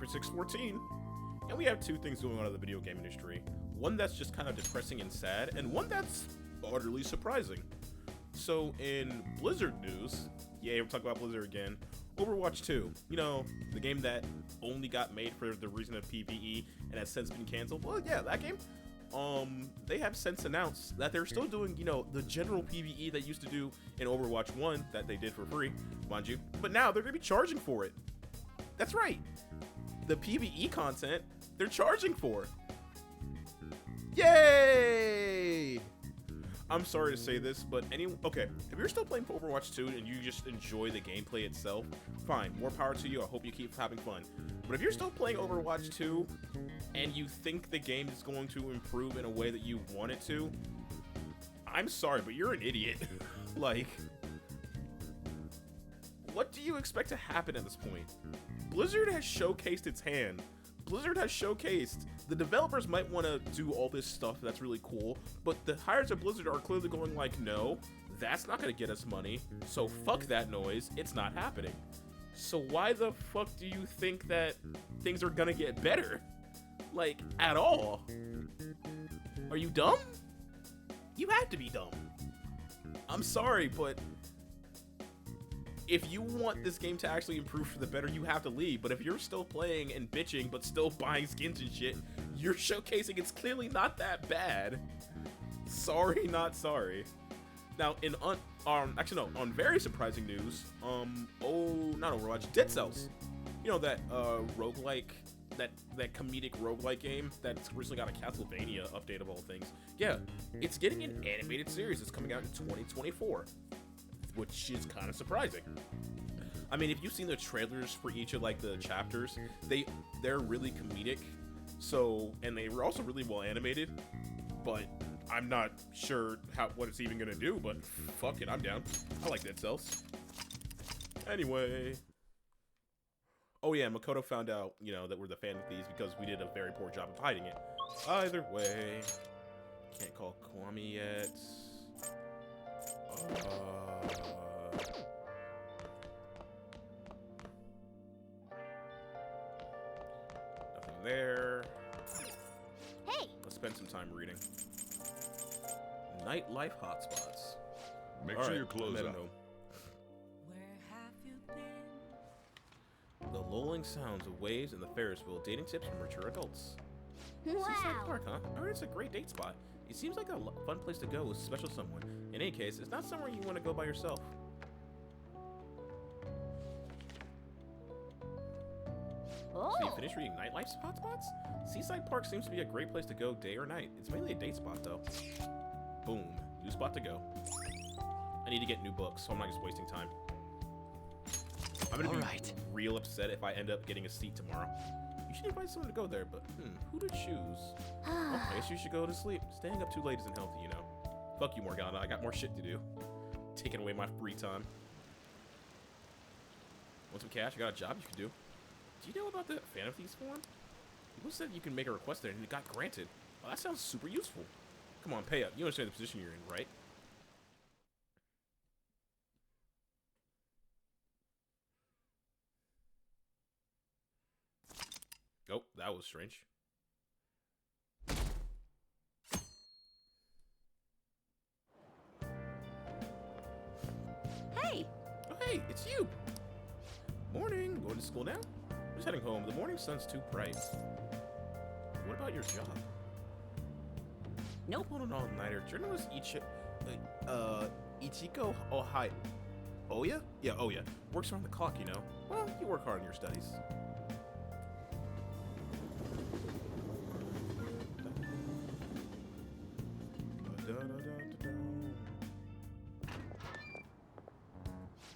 Super 614, and we have two things going on in the video game industry. One that's just kind of depressing and sad, and one that's utterly surprising. So in Blizzard news, yeah, we're talking about Blizzard again, Overwatch 2, you know, the game that only got made for the reason of PvE and has since been canceled. Well, yeah, that game. They have since announced that they're still doing, you know, the general PvE they used to do in Overwatch 1 that they did for free, mind you. But now they're going to be charging for it. That's right. The PvE content, they're charging for. Yay! I'm sorry to say this, but okay, if you're still playing Overwatch 2 and you just enjoy the gameplay itself, fine, more power to you. I hope you keep having fun. But if you're still playing Overwatch 2 and you think the game is going to improve in a way that you want it to, I'm sorry, but you're an idiot. Like, what do you expect to happen at this point? Blizzard has showcased its hand. Blizzard has showcased. The developers might want to do all this stuff that's really cool, but the hires of Blizzard are clearly going like, no, that's not going to get us money, so fuck that noise, it's not happening. So why the fuck do you think that things are going to get better? Like, at all? Are you dumb? You have to be dumb. I'm sorry, but if you want this game to actually improve for the better, you have to leave. But if you're still playing and bitching, but still buying skins and shit, you're showcasing it's clearly not that bad. Sorry, not sorry. Now, on very surprising news, not Overwatch, Dead Cells. You know, that, roguelike, that comedic roguelike game that's recently got a Castlevania update of all things. Yeah, it's getting an animated series. It's coming out in 2024. Which is kind of surprising. I mean, if you've seen the trailers for each of like the chapters, they're really comedic. So, and they were also really well animated. But I'm not sure what it's even gonna do. But fuck it, I'm down. I like Dead Cells. Anyway. Oh yeah, Makoto found out, you know, that we're the fan of these because we did a very poor job of hiding it. Either way, can't call Kwame yet. Nothing there. Hey! Let's spend some time reading. Nightlife hotspots. Make sure your clothes up. Where have you been? The lulling sounds of waves and the Ferris wheel. Dating tips from mature adults. Seaside Wow! Park, huh? I heard it's a great date spot. It seems like a fun place to go with special someone. In any case, it's not somewhere you want to go by yourself. Oh! So you finished reading Nightlife hotspots? Seaside Park seems to be a great place to go day or night. It's mainly a date spot, though. Boom. New spot to go. I need to get new books, so I'm not just wasting time. I'm gonna be real upset if I end up getting a seat tomorrow. You should invite someone to go there, but who to choose? Well, I guess you should go to sleep. Staying up too late isn't healthy, you know. Fuck you, Morgana. I got more shit to do. Taking away my free time. Want some cash? I got a job you can do. Do you know about the Fan of Thieves form? People said you can make a request there and it got granted. Well, that sounds super useful. Come on, pay up. You understand the position you're in, right? Oh, that was strange. Hey! Oh, hey, it's you! Morning. Going to school now? Just heading home. The morning sun's too bright. What about your job? Nope. What an all-nighter. Journalist Ichiko Ohai. Oya? Yeah, Oya. Works around the clock, you know. Well, you work hard on your studies.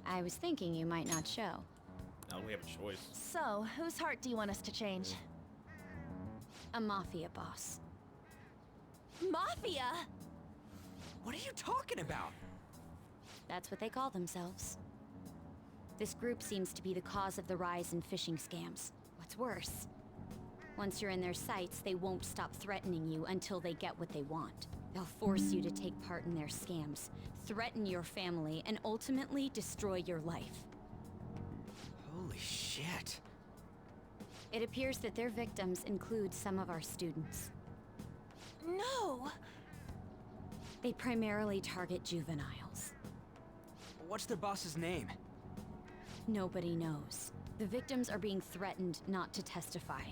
I was thinking you might not show. Now we have a choice. So, whose heart do you want us to change? A mafia boss. Mafia? What are you talking about? That's what they call themselves. This group seems to be the cause of the rise in phishing scams. What's worse, once you're in their sights, they won't stop threatening you until they get what they want. They'll force you to take part in their scams, threaten your family, and ultimately destroy your life. Holy shit. It appears that their victims include some of our students. No! They primarily target juveniles. What's their boss's name? Nobody knows. The victims are being threatened not to testify.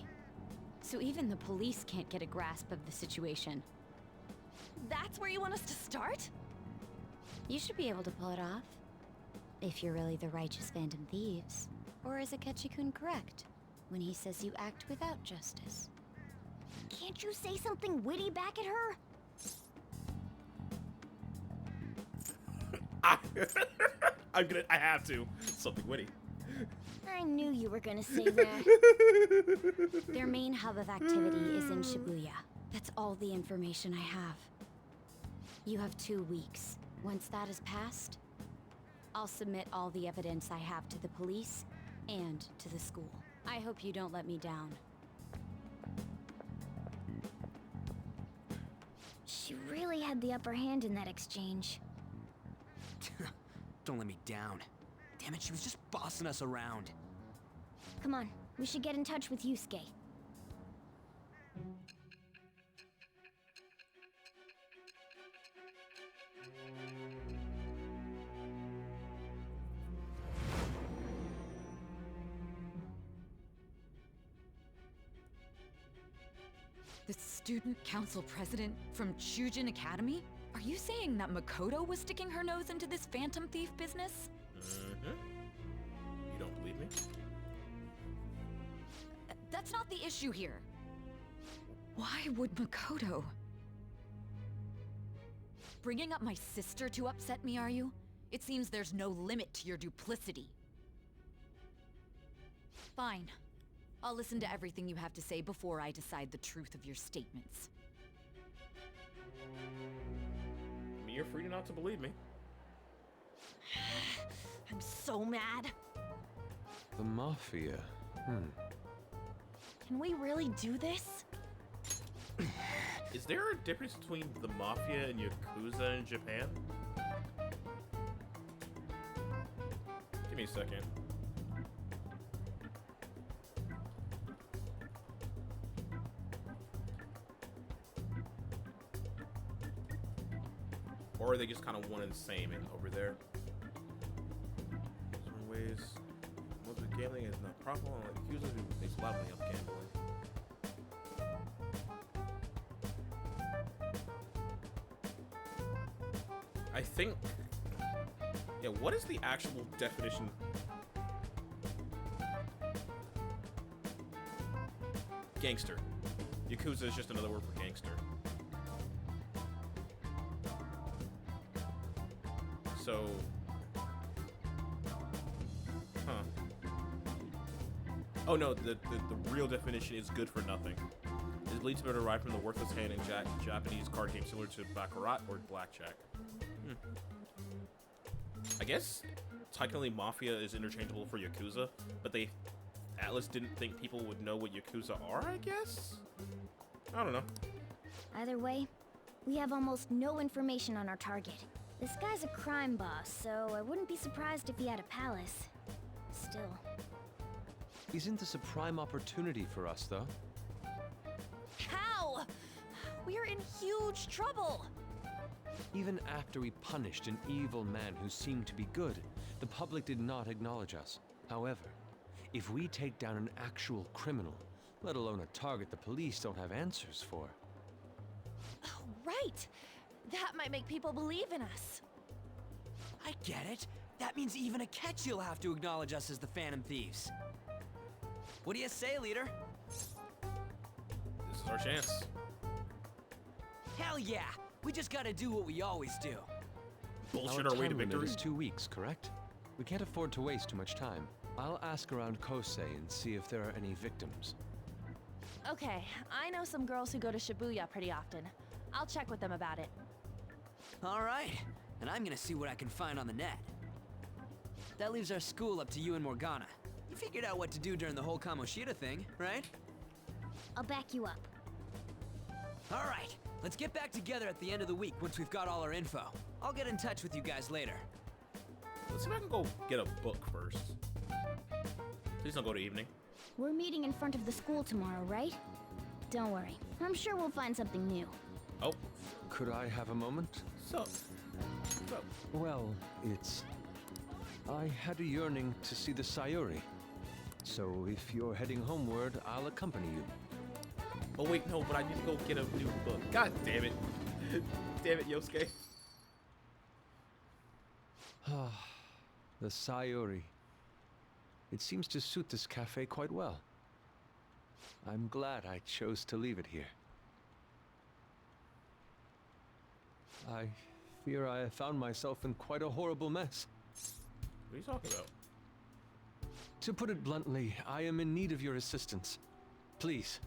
So even the police can't get a grasp of the situation. That's where you want us to start? You should be able to pull it off. If you're really the righteous Phantom Thieves. Or is Akechi-kun correct when he says you act without justice? Can't you say something witty back at her? I have to. Something witty. I knew you were gonna say that. Their main hub of activity is in Shibuya. That's all the information I have. You have 2 weeks. Once that is passed, I'll submit all the evidence I have to the police and to the school. I hope you don't let me down. She really had the upper hand in that exchange. Don't let me down. Damn it, she was just bossing us around. Come on, we should get in touch with Yusuke. The student council president from Chujin Academy? Are you saying that Makoto was sticking her nose into this phantom thief business? Mm-hmm. You don't believe me? That's not the issue here. Why would Makoto? Bringing up my sister to upset me, are you? It seems there's no limit to your duplicity. Fine. I'll listen to everything you have to say before I decide the truth of your statements. I mean, you're free to not to believe me. I'm so mad. The Mafia. Can we really do this? Is there a difference between the Mafia and Yakuza in Japan? Give me a second. Or are they just kind of one and the same over there? Some ways, most of gambling is not profitable, and Yakuza who makes a lot of money off gambling. I think, yeah, what is the actual definition? Gangster. Yakuza is just another word for gangster. So, oh no, the real definition is good for nothing. It is believed to be derived from the worthless hand in Japanese card game similar to Baccarat or Blackjack. I guess technically Mafia is interchangeable for Yakuza, but Atlas didn't think people would know what Yakuza are, I guess? I don't know. Either way, we have almost no information on our target. This guy's a crime boss, so I wouldn't be surprised if he had a palace. Still. Isn't this a prime opportunity for us, though? How? We're in huge trouble! Even after we punished an evil man who seemed to be good, the public did not acknowledge us. However, if we take down an actual criminal, let alone a target the police don't have answers for. Oh, right! That might make people believe in us. I get it. That means even Akechi will have to acknowledge us as the Phantom Thieves. What do you say, leader? This is our chance. Hell yeah! We just gotta do what we always do. Bullshit Our our way to time limit victory. is 2 weeks, correct? We can't afford to waste too much time. I'll ask around Kosei and see if there are any victims. Okay, I know some girls who go to Shibuya pretty often. I'll check with them about it. All right, and I'm gonna see what I can find on the net. That leaves our school up to you and Morgana. You figured out what to do during the whole Kamoshida thing, right? I'll back you up. All right, let's get back together at the end of the week once we've got all our info. I'll get in touch with you guys later. Let's see if I can go get a book first. Please don't go to evening. We're meeting in front of the school tomorrow, right? Don't worry. I'm sure we'll find something new. Oh, Could I have a moment? so. Well, I had a yearning to see the Sayuri. So if you're heading homeward, I'll accompany you. Oh wait, no, but I need to go get a new book. God damn it. Damn it, Yosuke. The Sayuri. It seems to suit this cafe quite well. I'm glad I chose to leave it here. I fear I have found myself in quite a horrible mess. What are you talking about? To put it bluntly, I am in need of your assistance. Please,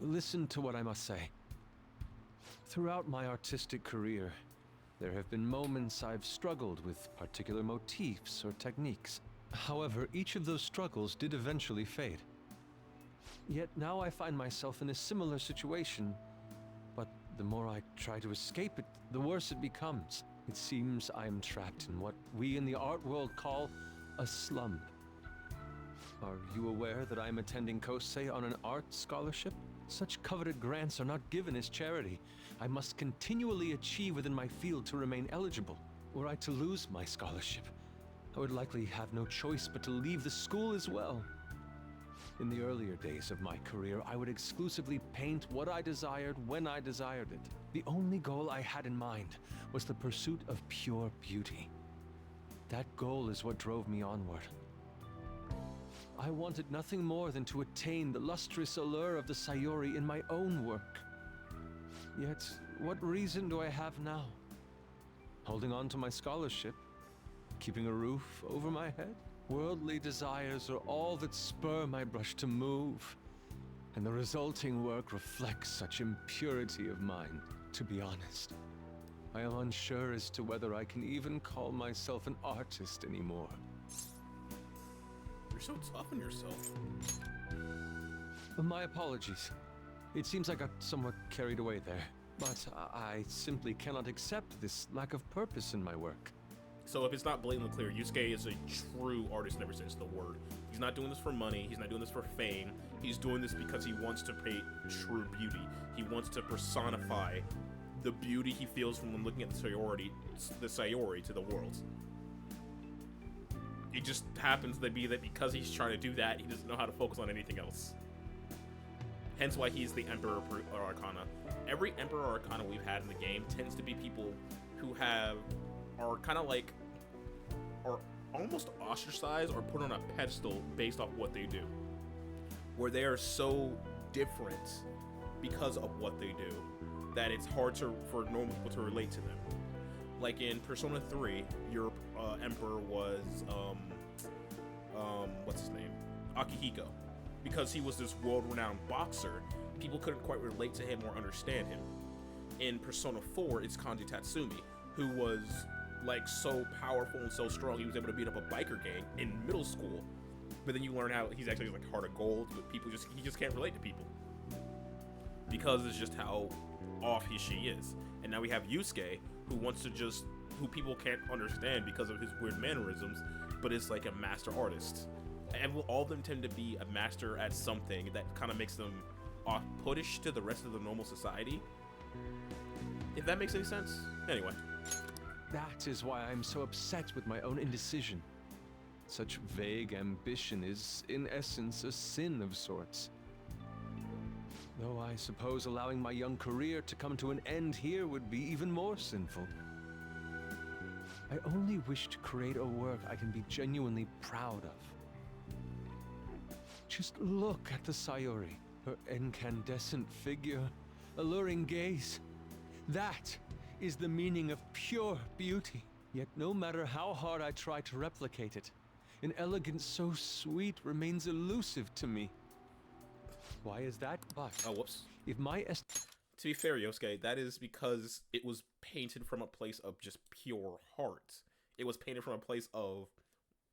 listen to what I must say. Throughout my artistic career, there have been moments I've struggled with particular motifs or techniques. However, each of those struggles did eventually fade. Yet now I find myself in a similar situation, but the more I try to escape it, the worse it becomes. It seems I am trapped in what we in the art world call a slum. Are you aware that I am attending Kosei on an art scholarship? Such coveted grants are not given as charity. I must continually achieve within my field to remain eligible. Were I to lose my scholarship, I would likely have no choice but to leave the school as well. In the earlier days of my career, I would exclusively paint what I desired when I desired it. The only goal I had in mind was the pursuit of pure beauty. That goal is what drove me onward. I wanted nothing more than to attain the lustrous allure of the Sayuri in my own work. Yet, what reason do I have now? Holding on to my scholarship? Keeping a roof over my head? Worldly desires are all that spur my brush to move, and the resulting work reflects such impurity of mind. To be honest, I am unsure as to whether I can even call myself an artist anymore. You're so tough on yourself. My apologies. It seems I got somewhat carried away there, but I simply cannot accept this lack of purpose in my work. So if it's not blatantly clear, Yusuke is a true artist in every sense of the word. He's not doing this for money. He's not doing this for fame. He's doing this because he wants to paint true beauty. He wants to personify the beauty he feels from when looking at the Sayori to the world. It just happens to be that because he's trying to do that, he doesn't know how to focus on anything else. Hence why he's the Emperor Arcana. Every Emperor Arcana we've had in the game tends to be people who are kind of like, are almost ostracized or put on a pedestal based off what they do. Where they are so different because of what they do that it's hard for normal people to relate to them. Like in Persona 3, your Emperor was, what's his name? Akihiko. Because he was this world-renowned boxer, people couldn't quite relate to him or understand him. In Persona 4, it's Kanji Tatsumi, who was like so powerful and so strong he was able to beat up a biker gang in middle school. But then you learn how he's actually like heart of gold, but he just can't relate to people. Because it's just how off she is. And now we have Yusuke, who people can't understand because of his weird mannerisms, but is like a master artist. And all of them tend to be a master at something that kind of makes them off-puttish to the rest of the normal society. If that makes any sense. Anyway. That is why I'm so upset with my own indecision. Such vague ambition is, in essence, a sin of sorts. Though I suppose allowing my young career to come to an end here would be even more sinful. I only wish to create a work I can be genuinely proud of. Just look at the Sayori, her incandescent figure, alluring gaze. That is the meaning of pure beauty. Yet no matter how hard I try to replicate it, an elegance so sweet remains elusive to me. Why is that? But Oh, whoops. if my To be fair, Yosuke, that is because it was painted from a place of just pure heart. It was painted from a place of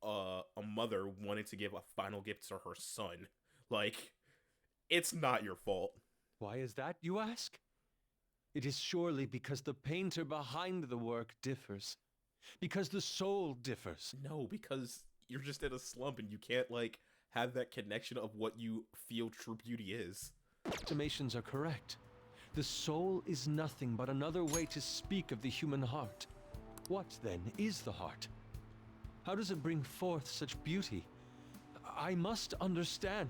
a mother wanting to give a final gift to her son. Like, it's not your fault. Why is that, you ask? It is surely because the painter behind the work differs. Because the soul differs. No, because you're just in a slump and you can't, like, have that connection of what you feel true beauty is. Estimations are correct. The soul is nothing but another way to speak of the human heart. What, then, is the heart? How does it bring forth such beauty? I must understand.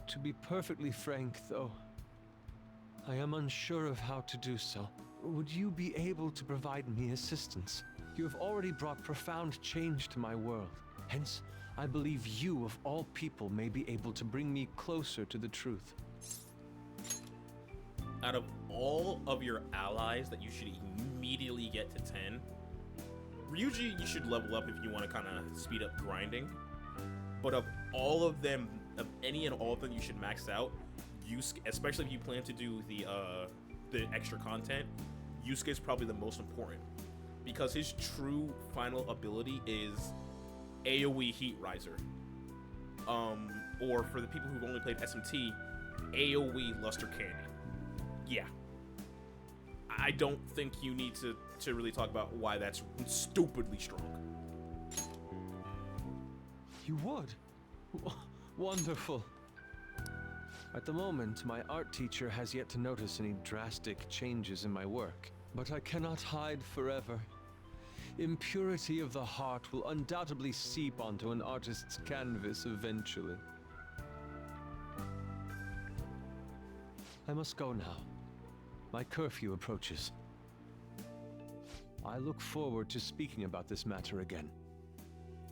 To be perfectly frank, though, I am unsure of how to do so. Would you be able to provide me assistance? You have already brought profound change to my world. Hence, I believe you, of all people, may be able to bring me closer to the truth. Out of all of your allies that you should immediately get to 10, Ryuji, you should level up if you want to kind of speed up grinding. But of all of them, of any and all of them, you should max out. Yusuke, especially if you plan to do the extra content, Yusuke is probably the most important because his true final ability is AoE Heat Riser. Or for the people who've only played SMT, AoE Luster Candy. Yeah. I don't think you need to really talk about why that's stupidly strong. You would? Wonderful. At the moment, my art teacher has yet to notice any drastic changes in my work, but I cannot hide forever. Impurity of the heart will undoubtedly seep onto an artist's canvas eventually. I must go now. My curfew approaches. I look forward to speaking about this matter again.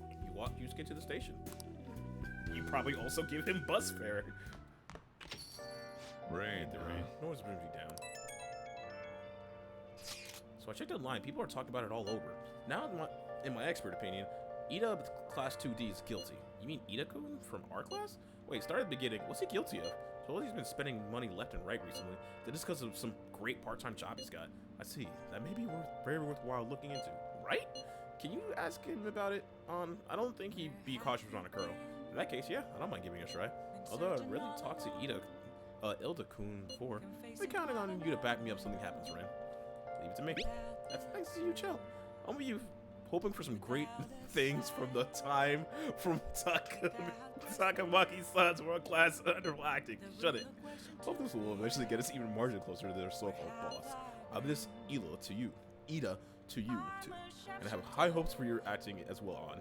You walk Yusuke to the station. You probably also give him bus fare. Rain, The rain. No one's moving down. So I checked online. People are talking about it all over. Now, in my expert opinion, Ida Class 2D is guilty. You mean Ida-kun from our class? Wait, start at the beginning. What's he guilty of? So he's been spending money left and right recently. Did this because of some great part-time job he's got? I see. That may be very worthwhile looking into, right? Can you ask him about it? I don't think he'd be cautious on a curl. In that case, yeah, I don't mind giving it a try. Although I really talked to Ilda-kun before. I'm counting on you to back me up if something happens, Ren. Leave it to me. That's nice of you, chill. I'm with you hoping for some great things from the time from Takamaki San's world-class underwater acting. Shut it. Hope this will eventually get us even marginally closer to their so-called boss. I'm this Ida to you too. And I have high hopes for your acting as well on.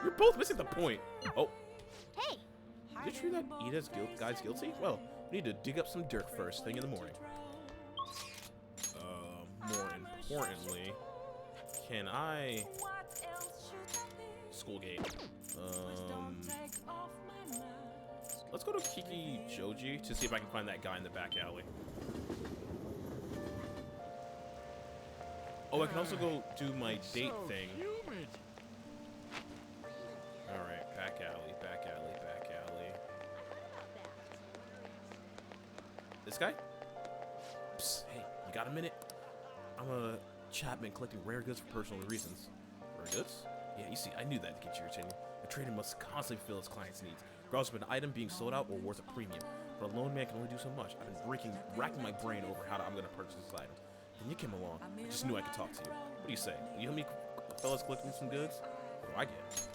You're both missing the point. Oh. Hey! Is it true that Ida's guy's guilty? Well, we need to dig up some dirt first thing in the morning. More importantly, can I... Schoolgate. Let's go to Kiki Joji to see if I can find that guy in the back alley. Oh, I can also go do my date thing. Alright, back alley. This guy? Psst, hey, you got a minute? I'm a Chapman collecting rare goods for personal reasons. Rare goods? Yeah, you see, I knew that to get your attention. A trader must constantly fill his client's needs, regardless of an item being sold out or worth a premium. But a lone man can only do so much. I've been racking my brain over how I'm going to purchase this item. Then you came along. I just knew I could talk to you. What do you say? Will you help me fellas collecting some goods? What do I get?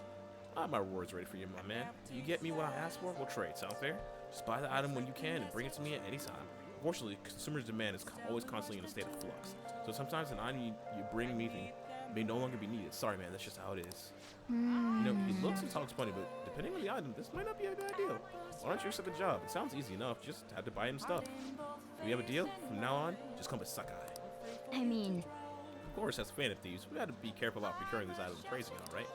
I have my rewards ready for you, my man. You get me what I asked for? We'll trade. Sound fair? Just buy the item when you can and bring it to me at any time. Unfortunately, consumers' demand is always constantly in a state of flux. So sometimes an item you bring me may no longer be needed. Sorry, man. That's just how it is. You know, he looks and talks funny, but depending on the item, this might not be a bad deal. Why don't you accept the job? It sounds easy enough. Just have to buy him stuff. Do we have a deal? From now on, just come to Sakai. I mean... Of course, as a fan of thieves, we got to be careful about procuring these items praising it, alright?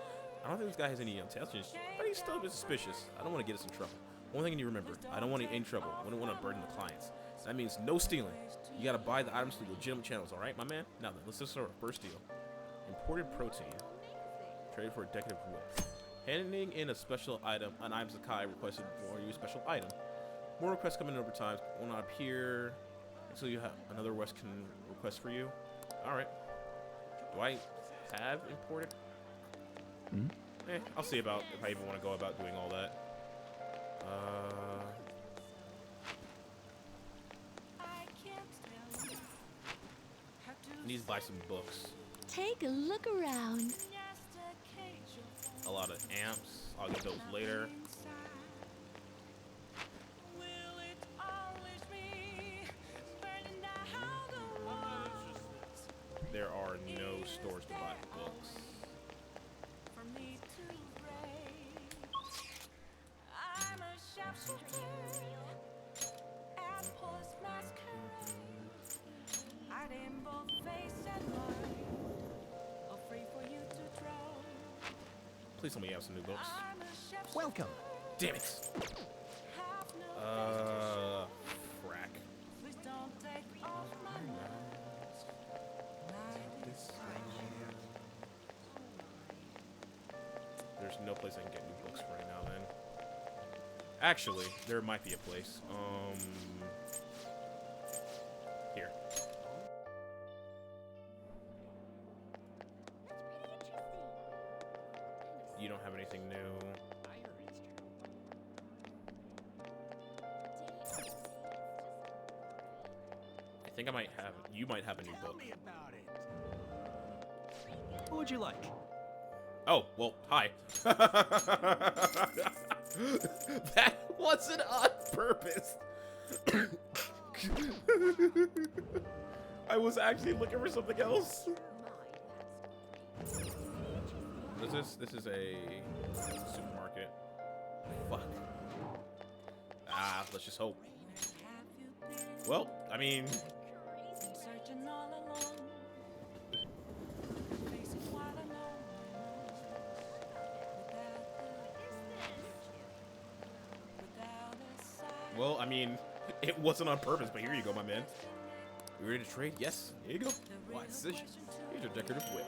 I don't think this guy has any intelligence, but he's still a bit suspicious. I don't want to get us in trouble. One thing you remember, I don't want any trouble. I don't want to burden the clients. That means no stealing. You got to buy the items through legitimate channels, alright, my man? Now then, let's just start our first deal. Imported protein. Traded for a decorative whip. Handing in a special item, an item Sakai requested for you, special item. More requests coming in over time. Will not appear until you have another request for you. Alright. Do I have imported? I'll see about if I even want to go about doing all that. Need to buy some books. Take a look around. A lot of amps. I'll get those later. stores to buy books. Please tell me you have some new books. Welcome. Damn it. Frack. There's no place I can get new books right now, then. Actually, there might be a place. Here. You don't have anything new. I think I might have. You might have a new book. What would you like? Oh, well, hi. That wasn't on purpose. I was actually looking for something else. This is a supermarket. Fuck. Ah, let's just hope. Well, I mean, it wasn't on purpose, but here you go, my man. You ready to trade? Yes. Here you go. Why, decision. Here's your decorative whip.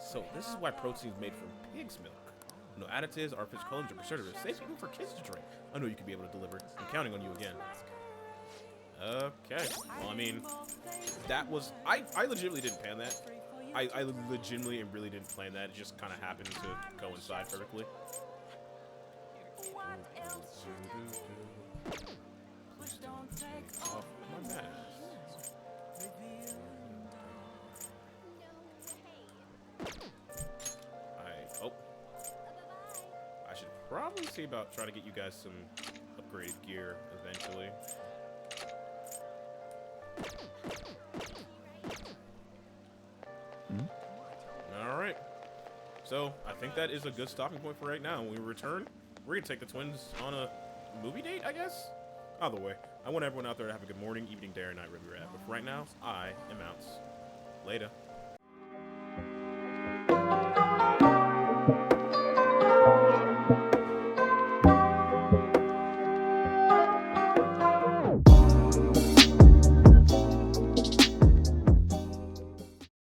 So, this is why protein is made from pig's milk. No additives, artificial colors, or preservatives. Safe even for kids to drink. I know you can be able to deliver. I'm counting on you again. Okay. Well, I mean, that was... I legitimately didn't plan that. I legitimately and really didn't plan that. It just kind of happened to coincide perfectly. Please don't take off my mask. I should probably see about trying to get you guys some upgraded gear eventually. Alright. So, I think that is a good stopping point for right now. When we return, we're going to take the twins on a movie date, I guess? Either way, I want everyone out there to have a good morning, evening, day, or night wherever you're at. But for right now, I am out. Later.